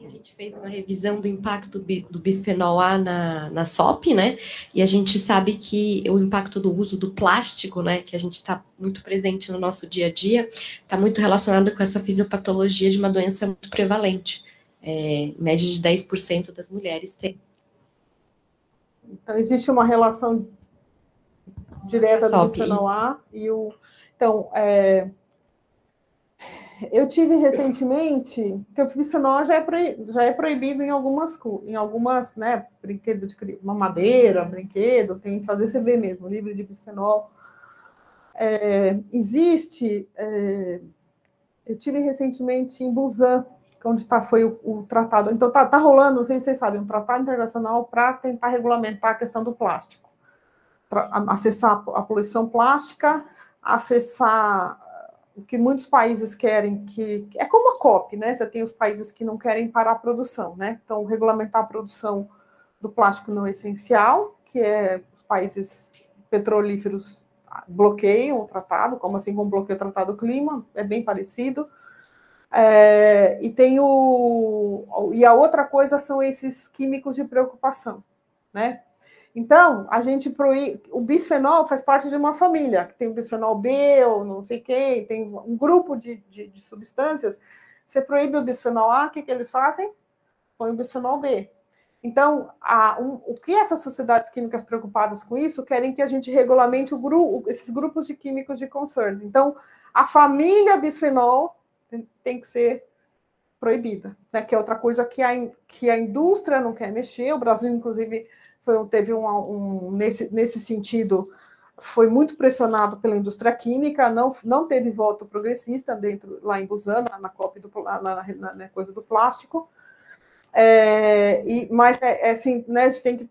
A gente fez uma revisão do impacto do bisfenol A na SOP, né? E a gente sabe que o impacto do uso do plástico, né, que a gente está muito presente no nosso dia a dia, está muito relacionado com essa fisiopatologia de uma doença muito prevalente. Em média de 10% das mulheres tem. Então, existe uma relação direta do bisfenol A e o... Então, eu tive recentemente, que o bisfenol já é proibido em algumas, né, brinquedo de mamadeira, brinquedo, tem que fazer CV mesmo, livre de bisfenol. Eu tive recentemente em Busan, onde foi o tratado. Então, tá rolando, não sei se vocês sabem, um tratado internacional para tentar regulamentar a questão do plástico. Acessar a poluição plástica, acessar o que muitos países querem, que é como a COP, né? Você tem os países que não querem parar a produção, né? Então, regulamentar a produção do plástico não essencial, que os países petrolíferos bloqueiam o tratado, como assim como bloqueia o Tratado do Clima, é bem parecido. E a outra coisa são esses químicos de preocupação, né? Então, a gente proíbe... O bisfenol faz parte de uma família, que tem o bisfenol B, ou não sei quem, tem um grupo de substâncias. Você proíbe o bisfenol A, o que eles fazem? Põe o bisfenol B. Então, o que essas sociedades químicas preocupadas com isso querem que a gente regulamente esses grupos de químicos de concern. Então, a família bisfenol tem que ser proibida, né? Que é outra coisa que a indústria não quer mexer. O Brasil, inclusive, teve nesse sentido, foi muito pressionado pela indústria química, não teve voto progressista lá em Busan, na COP, na coisa do plástico. Mas assim, né, a gente tem que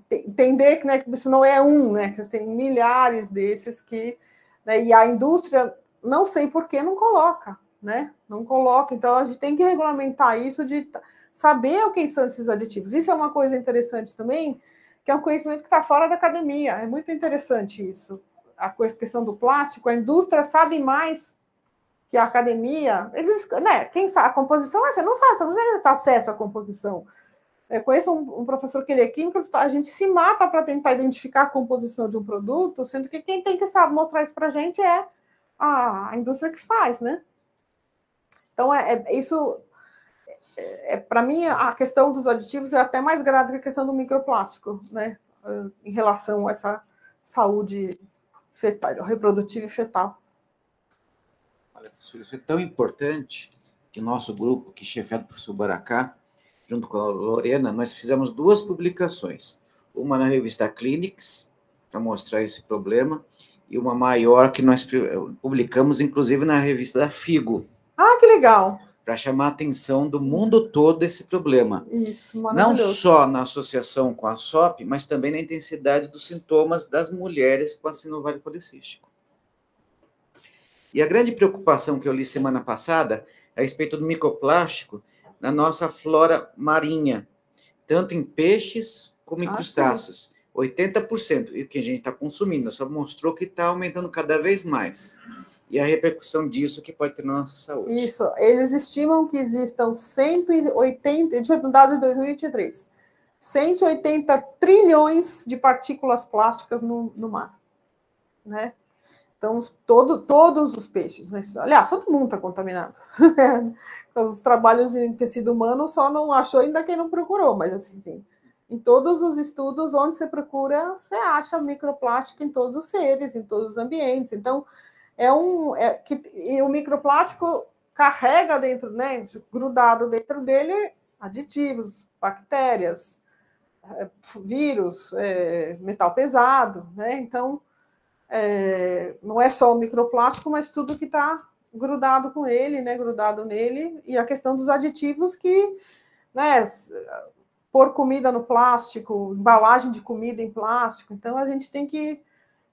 entender, né, que isso não é né, que tem milhares desses que... Né, e a indústria, não sei por que, não coloca, né? Não coloca. Então, a gente tem que regulamentar isso, de saber o que são esses aditivos. Isso é uma coisa interessante também, que é um conhecimento que está fora da academia. É muito interessante isso. A questão do plástico, a indústria sabe mais que a academia. Eles, né, quem sabe a composição, você não sabe, você não tem acesso à composição. Eu conheço um professor que ele é químico, a gente se mata para tentar identificar a composição de um produto, sendo que quem tem que saber mostrar isso para a gente é a indústria que faz, né? Então, isso, para mim, a questão dos aditivos é até mais grave que a questão do microplástico, né? Em relação a essa saúde fetal, reprodutiva e fetal. Olha, professor, isso é tão importante que o nosso grupo, que chefiado pelo professor Baracá, junto com a Lorena, nós fizemos 2 publicações. Uma na revista Clinics, para mostrar esse problema, e uma maior que nós publicamos, inclusive, na revista da FIGO. Ah, que legal! Para chamar a atenção do mundo todo desse problema. Isso, maravilhoso. Não só na associação com a SOP, mas também na intensidade dos sintomas das mulheres com acino ovário policístico. E a grande preocupação que eu li semana passada é a respeito do microplástico na nossa flora marinha, tanto em peixes como em crustáceos. 80%. E o que a gente está consumindo só mostrou que está aumentando cada vez mais. E a repercussão disso que pode ter na nossa saúde. Isso. Eles estimam que existam 180, de dado de 2023, 180 trilhões de partículas plásticas no mar, né? Então, todos os peixes, né? Aliás, todo mundo está contaminado. Os trabalhos em tecido humano só não achou ainda quem não procurou, mas assim, em todos os estudos onde você procura, você acha microplástico em todos os seres, em todos os ambientes. Então, e o microplástico carrega dentro, né, grudado dentro dele, aditivos, bactérias, vírus, metal pesado, né? Então, não é só o microplástico, mas tudo que está grudado com ele, né? Grudado nele, e a questão dos aditivos que, né? Pôr comida no plástico, embalagem de comida em plástico. Então, a gente tem que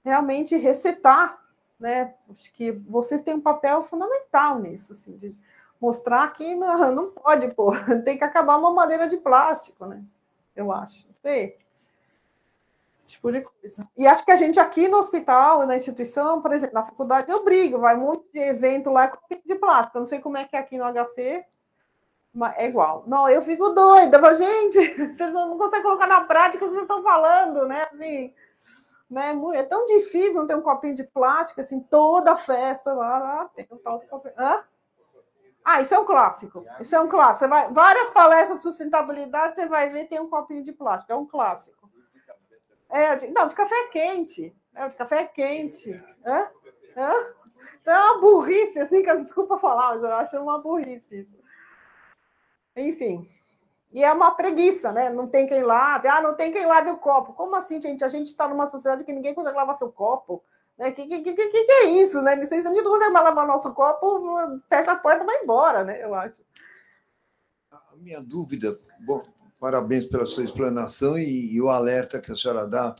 realmente resetar, né? Acho que vocês têm um papel fundamental nisso, assim, de mostrar que não pode pôr, tem que acabar uma madeira de plástico, né? Eu acho. Não sei. Esse tipo de coisa. E acho que a gente aqui no hospital, na instituição, por exemplo, na faculdade, eu brigo, vai um monte de evento lá com de plástico. Eu não sei como é que é aqui no HC, mas é igual. Não, eu fico doida, mas, gente, vocês não conseguem colocar na prática o que vocês estão falando, né? Assim, né? É tão difícil não ter um copinho de plástico, assim, toda festa lá tem um tal de copinho. Hã? Isso é um clássico. Isso é um clássico. Você vai, várias palestras de sustentabilidade, você vai ver, tem um copinho de plástico. É um clássico. Não, de café quente. De café quente. Hã? Então é uma burrice, assim, que desculpa falar, mas eu acho uma burrice isso. Enfim. E é uma preguiça, né? Não tem quem lave. Não tem quem lave o copo. Como assim, gente? A gente está numa sociedade que ninguém consegue lavar seu copo. Né? Que é isso, né? Se a gente não consegue mais lavar nosso copo, fecha a porta e vai embora, né? Eu acho. A minha dúvida, bom, parabéns pela sua explanação e o alerta que a senhora dá,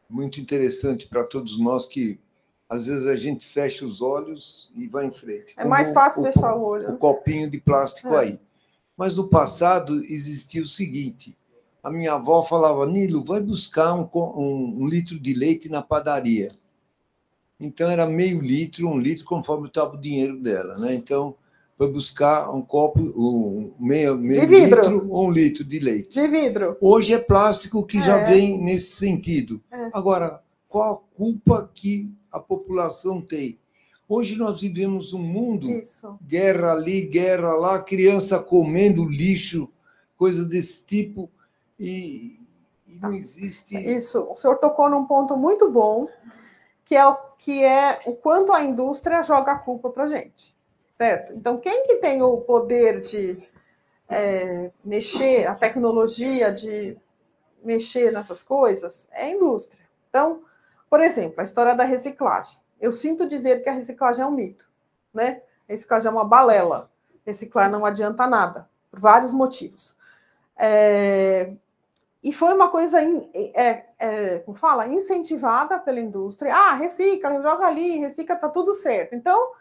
muito interessante para todos nós que às vezes a gente fecha os olhos e vai em frente. É mais fácil fechar o olho. O copinho de plástico aí. Mas no passado existia o seguinte, a minha avó falava, Nilo, vai buscar um litro de leite na padaria. Então, era meio litro, 1 litro, conforme estava o dinheiro dela. Né? Então, foi buscar um copo, meio litro ou 1 litro de leite. De vidro. Hoje é plástico que já vem nesse sentido. Agora, qual a culpa que a população tem? Hoje nós vivemos um mundo, guerra ali, guerra lá, criança comendo lixo, coisa desse tipo, e não existe... Isso, o senhor tocou num ponto muito bom, que é o quanto a indústria joga a culpa para a gente, certo? Então, quem que tem o poder de mexer, a tecnologia de mexer nessas coisas, é a indústria. Então, por exemplo, a história da reciclagem. Eu sinto dizer que a reciclagem é um mito, né? A reciclagem é uma balela. Reciclar não adianta nada, por vários motivos. E foi uma coisa, como fala, incentivada pela indústria. Recicla, joga ali, recicla, tá tudo certo. Então,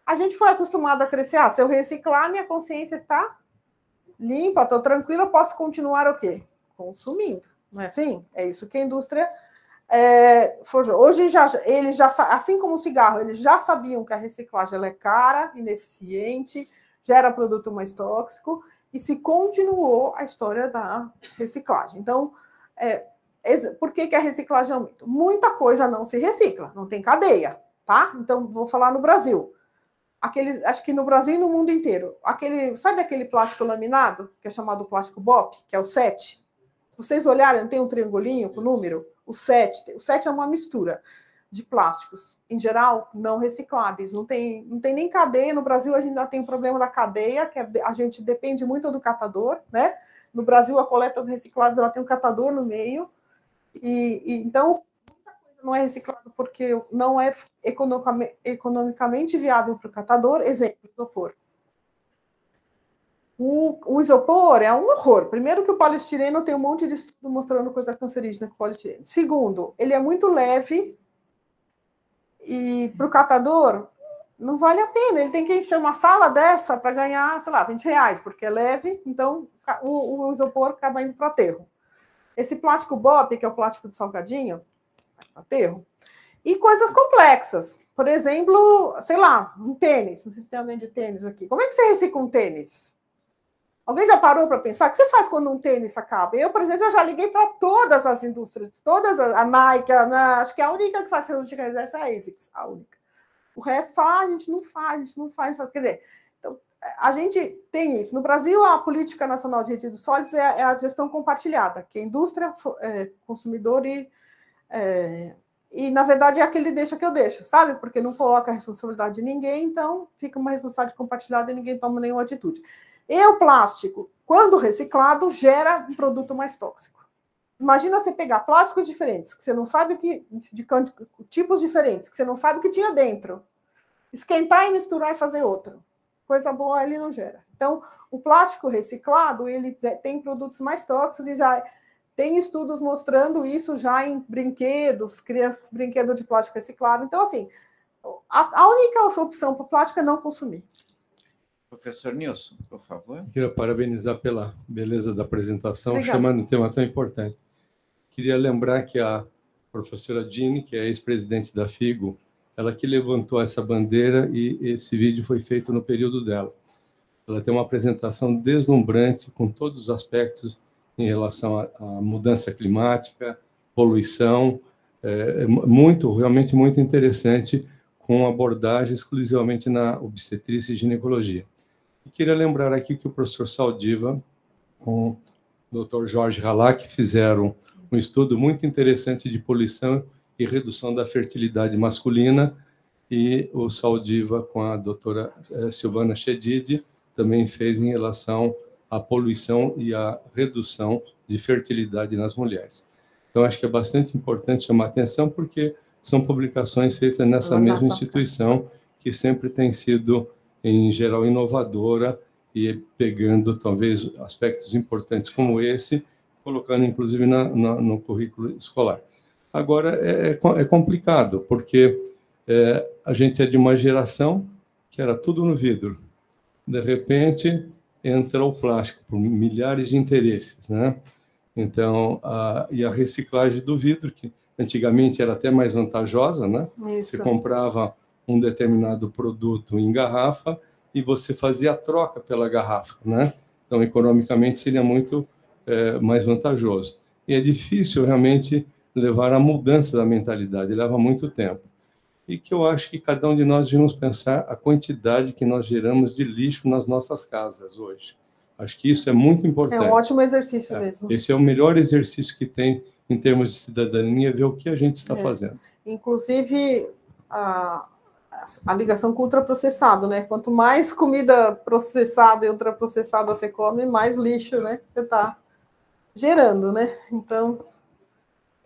a gente foi acostumado a crescer. Se eu reciclar, minha consciência está limpa, estou tranquila, posso continuar o quê? Consumindo. Não é assim? É isso que a indústria... Hoje, eles já, assim como o cigarro, eles já sabiam que a reciclagem ela é cara, ineficiente, gera produto mais tóxico, e se continuou a história da reciclagem. Então, por que a reciclagem aumenta? Muita coisa não se recicla, não tem cadeia, tá? Então, vou falar no Brasil. Acho que no Brasil e no mundo inteiro. Sabe aquele plástico laminado, que é chamado plástico BOP, que é o 7? Se vocês olharem, tem um triangulinho com o número, o 7. O 7 é uma mistura de plásticos, em geral, não recicláveis. Não tem nem cadeia. No Brasil, a gente ainda tem o problema da cadeia, que a gente depende muito do catador, né? No Brasil, a coleta de reciclados ela tem um catador no meio. Então, muita coisa não é reciclado porque não é economicamente viável para o catador. Exemplo, isopor. O isopor é um horror. Primeiro que o poliestireno tem um monte de estudo mostrando coisa cancerígena com o poliestireno. Segundo, ele é muito leve e para o catador não vale a pena. Ele tem que encher uma sala dessa para ganhar, sei lá, R$20, porque é leve, então o isopor acaba indo para o aterro. Esse plástico BOP, que é o plástico de salgadinho, vai para o aterro. E coisas complexas. Por exemplo, sei lá, um tênis. Não sei se tem alguém de tênis aqui. Como é que você recicla um tênis? Alguém já parou para pensar? O que você faz quando um tênis acaba? Eu, por exemplo, já liguei para todas as indústrias, a Nike, acho que a única que faz cirurgia reversa é a ASICS, a única. O resto fala, a gente não faz. Quer dizer, então, a gente tem isso. No Brasil, a Política Nacional de Resíduos Sólidos é a gestão compartilhada, que é indústria, consumidor e, na verdade, é aquele deixa que eu deixo, sabe? Porque não coloca a responsabilidade de ninguém, então fica uma responsabilidade compartilhada e ninguém toma nenhuma atitude. E o plástico? quando reciclado, gera um produto mais tóxico. Imagina você pegar plásticos diferentes, que você não sabe tipos diferentes, que você não sabe o que tinha dentro, esquentar e misturar e fazer outro. Coisa boa ele não gera. Então, o plástico reciclado, ele tem produtos mais tóxicos, ele já tem estudos mostrando isso já em brinquedos, brinquedo de plástico reciclado. Então, assim, a única opção para o plástico é não consumir. Professor Nilson, por favor. Eu queria parabenizar pela beleza da apresentação, Obrigada. chamando um tema tão importante. Queria lembrar que a professora Dini, que é ex-presidente da FIGO, ela que levantou essa bandeira e esse vídeo foi feito no período dela. Ela tem uma apresentação deslumbrante com todos os aspectos em relação à mudança climática, poluição, realmente muito interessante, com abordagem exclusivamente na obstetrícia e ginecologia. E queria lembrar aqui que o professor Saldiva, com o Dr. Jorge Halak, fizeram um estudo muito interessante de poluição e redução da fertilidade masculina, e o Saldiva, com a doutora Silvana Chedid, também fez em relação à poluição e à redução de fertilidade nas mulheres. Então, acho que é bastante importante chamar atenção, porque são publicações feitas nessa mesma instituição, que sempre tem sido, em geral, inovadora e pegando, talvez, aspectos importantes como esse, colocando, inclusive, no currículo escolar. Agora, é complicado, porque a gente é de uma geração que era tudo no vidro. De repente, entra o plástico, por milhares de interesses, né? Então, a reciclagem do vidro, que antigamente era até mais vantajosa, né? Isso. Você comprava um determinado produto em garrafa e você fazia a troca pela garrafa, né? Então, economicamente, seria muito mais vantajoso. E é difícil, realmente, levar à mudança da mentalidade, leva muito tempo. E que eu acho que cada um de nós devemos pensar a quantidade que nós geramos de lixo nas nossas casas hoje. Acho que isso é muito importante. É um ótimo exercício mesmo. Esse é o melhor exercício que tem em termos de cidadania, ver o que a gente está fazendo. Inclusive, a ligação com o ultraprocessado, né? Quanto mais comida processada e ultraprocessada você come, mais lixo, né, você está gerando, né? Então...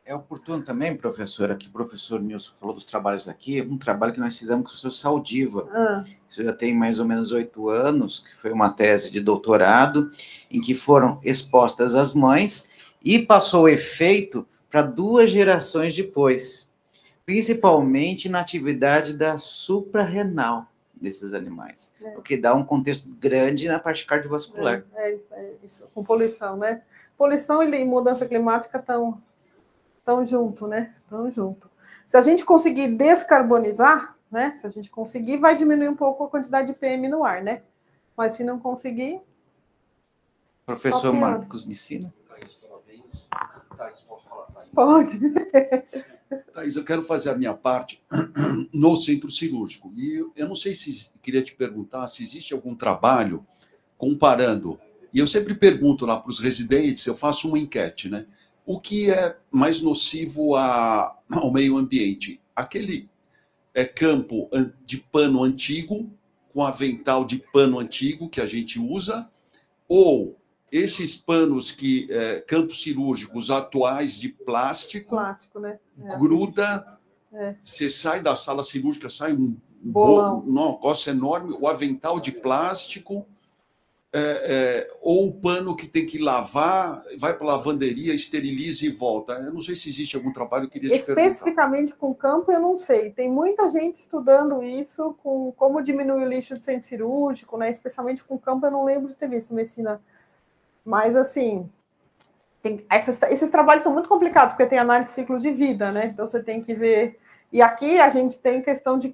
É oportuno também, professora, que o professor Nilson falou dos trabalhos aqui, um trabalho que nós fizemos com o professor Saldiva. Isso já tem mais ou menos 8 anos, que foi uma tese de doutorado, em que foram expostas as mães e passou o efeito para 2 gerações depois, principalmente na atividade da suprarrenal desses animais, o que dá um contexto grande na parte cardiovascular. Isso, com poluição, né? Poluição e mudança climática estão junto, né? Estão junto. Se a gente conseguir descarbonizar, né? Se a gente conseguir, vai diminuir um pouco a quantidade de PM no ar, né? Mas se não conseguir... Professor Marcos Messina? Thaís, parabéns. Thaís, posso falar, Thaís? Pode. Thaís, eu quero fazer a minha parte no centro cirúrgico. E eu não sei se queria te perguntar se existe algum trabalho comparando. E eu sempre pergunto lá para os residentes, eu faço uma enquete, né? O que é mais nocivo ao meio ambiente? Aquele campo de pano antigo, com avental de pano antigo que a gente usa, ou esses panos campos cirúrgicos atuais de plástico, né? Gruda, você sai da sala cirúrgica, sai um negócio enorme, o avental de plástico, ou o pano que tem que lavar, vai para a lavanderia, esteriliza e volta. Eu não sei se existe algum trabalho que eu queria te perguntar. Especificamente com campo, eu não sei. Tem muita gente estudando isso, com como diminuir o lixo do centro cirúrgico, né? Especialmente com campo, eu não lembro de ter visto medicina. Mas, assim, esses trabalhos são muito complicados, porque tem análise de ciclos de vida, né? Então, você tem que ver... E aqui a gente tem questão de...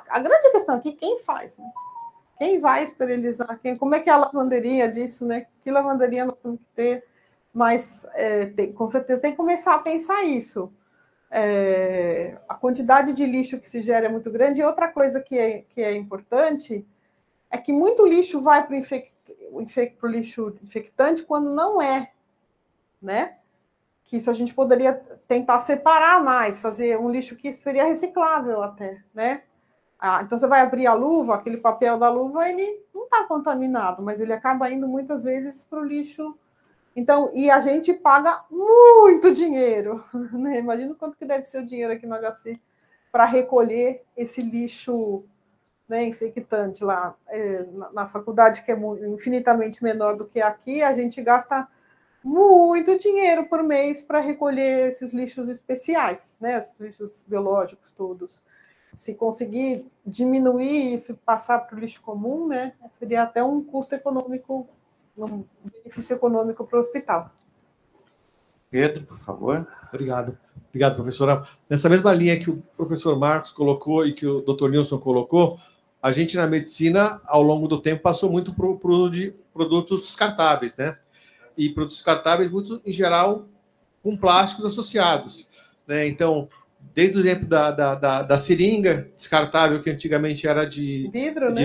A grande questão aqui, quem faz, né? Quem vai esterilizar? Como é que é a lavanderia disso, né? Que lavanderia nós temos que ter? Mas, com certeza, tem que começar a pensar isso. A quantidade de lixo que se gera é muito grande. E outra coisa que é importante é que muito lixo vai para o lixo infectante quando não é, né? Que isso a gente poderia tentar separar mais, fazer um lixo que seria reciclável até, né? Então, você vai abrir a luva, aquele papel da luva, ele não está contaminado, mas ele acaba indo muitas vezes para o lixo. Então, e a gente paga muito dinheiro, né? Imagina quanto que deve ser o dinheiro aqui no HC para recolher esse lixo, né, infectante lá. Na faculdade, que é infinitamente menor do que aqui, a gente gasta muito dinheiro por mês para recolher esses lixos especiais, né? Os lixos biológicos todos. Se conseguir diminuir isso e passar para o lixo comum, né, seria até um custo econômico, um benefício econômico para o hospital. Pedro, por favor. Obrigado. Obrigado, professora. Nessa mesma linha que o professor Marcos colocou e que o Dr. Nilson colocou, a gente na medicina, ao longo do tempo, passou muito para o uso de produtos descartáveis, né? E produtos descartáveis, muito, em geral, com plásticos associados, né? Então, desde o exemplo da seringa descartável, que antigamente era de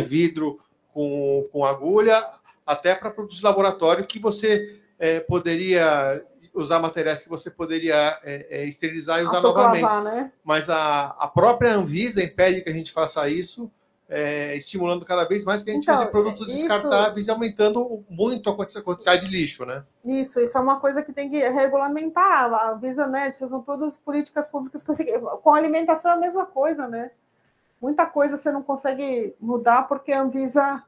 vidro com agulha, até para produtos de laboratório que você poderia usar materiais que você poderia esterilizar e usar novamente. Né? Mas a própria Anvisa impede que a gente faça isso, estimulando cada vez mais que a gente use produtos descartáveis e aumentando muito a quantidade de lixo, né? Isso é uma coisa que tem que regulamentar. A Anvisa, né, são todas políticas públicas que com a alimentação é a mesma coisa, né? Muita coisa você não consegue mudar porque a Anvisa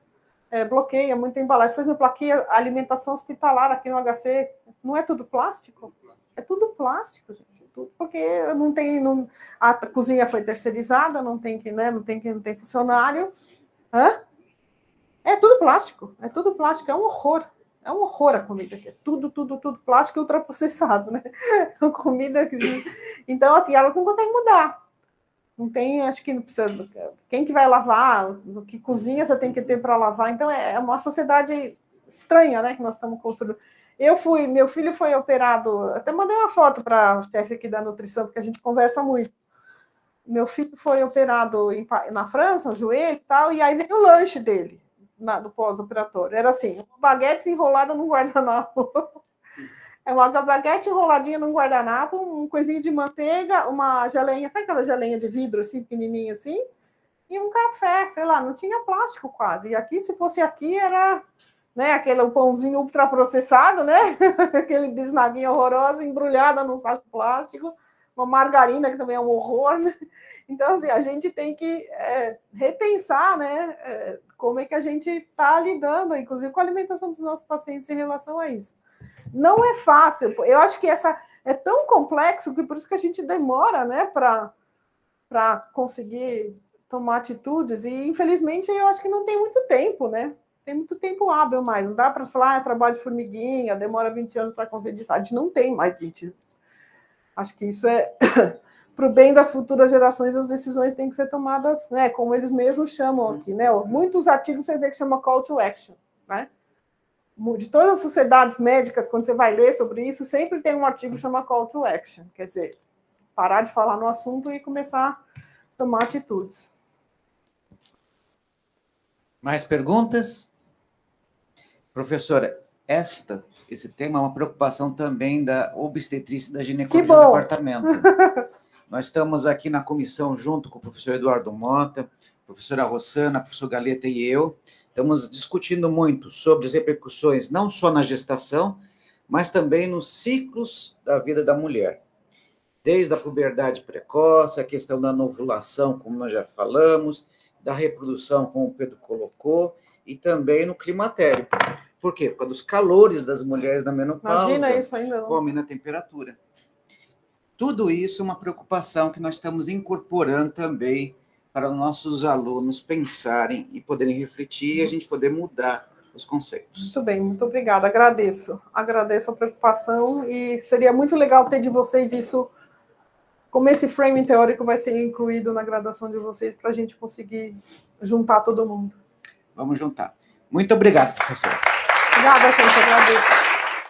bloqueia muita embalagem. Por exemplo, aqui a alimentação hospitalar, aqui no HC, não é tudo plástico? É tudo plástico, gente. Porque não tem, a cozinha foi terceirizada, não tem funcionário. É tudo plástico, é um horror a comida aqui, é tudo plástico e ultraprocessado, né? Então, comida então, assim, elas não conseguem mudar. Não tem, acho que não precisa. Quem que vai lavar? O que cozinha você tem que ter para lavar? Então, é uma sociedade estranha, né, que nós estamos construindo. Meu filho foi operado, até mandei uma foto para o chefe aqui da nutrição, porque a gente conversa muito. Meu filho foi operado na França, o joelho e tal, e aí veio o lanche dele, no pós-operatório. Era assim, uma baguete enrolada num guardanapo. Uma baguete enroladinha num guardanapo, um coisinho de manteiga, uma geleinha, sabe aquela geleinha de vidro, assim, pequenininha assim? E um café, sei lá, não tinha plástico quase. E aqui, se fosse aqui, era... né, aquele pãozinho ultraprocessado, né? Aquele bisnaguinho horroroso, embrulhada num saco plástico, uma margarina, que também é um horror, né? Então, assim, a gente tem que repensar, né, como é que a gente está lidando, inclusive, com a alimentação dos nossos pacientes em relação a isso. Não é fácil, eu acho que essa é tão complexo que por isso que a gente demora, né, para conseguir tomar atitudes, e infelizmente eu acho que não tem muito tempo, né? Tem muito tempo hábil mais, não dá para falar, trabalho de formiguinha, demora 20 anos para conseguir, a gente não tem mais 20 anos. Acho que isso é, para o bem das futuras gerações, as decisões têm que ser tomadas, né, como eles mesmos chamam aqui, né? Muitos artigos você vê que chama call to action, né? De todas as sociedades médicas, quando você vai ler sobre isso, sempre tem um artigo que chama call to action, quer dizer, parar de falar no assunto e começar a tomar atitudes. Mais perguntas? Professora, esse tema é uma preocupação também da obstetrícia e da ginecologia do departamento. Nós estamos aqui na comissão junto com o professor Eduardo Mota, a professora Rossana, o professor Galeta e eu. Estamos discutindo muito sobre as repercussões, não só na gestação, mas também nos ciclos da vida da mulher. Desde a puberdade precoce, a questão da ovulação, como nós já falamos, da reprodução, como o Pedro colocou, e também no climatério. Por quê? Por causa dos calores das mulheres na menopausa. Imagina isso ainda não. Come na temperatura. Tudo isso é uma preocupação que nós estamos incorporando também para os nossos alunos pensarem e poderem refletir e a gente poder mudar os conceitos. Muito bem, muito obrigada, agradeço a preocupação e seria muito legal ter de vocês isso, como esse framing teórico vai ser incluído na graduação de vocês, para a gente conseguir juntar todo mundo. Vamos juntar. Muito obrigado, professor. Obrigada, gente, agradeço.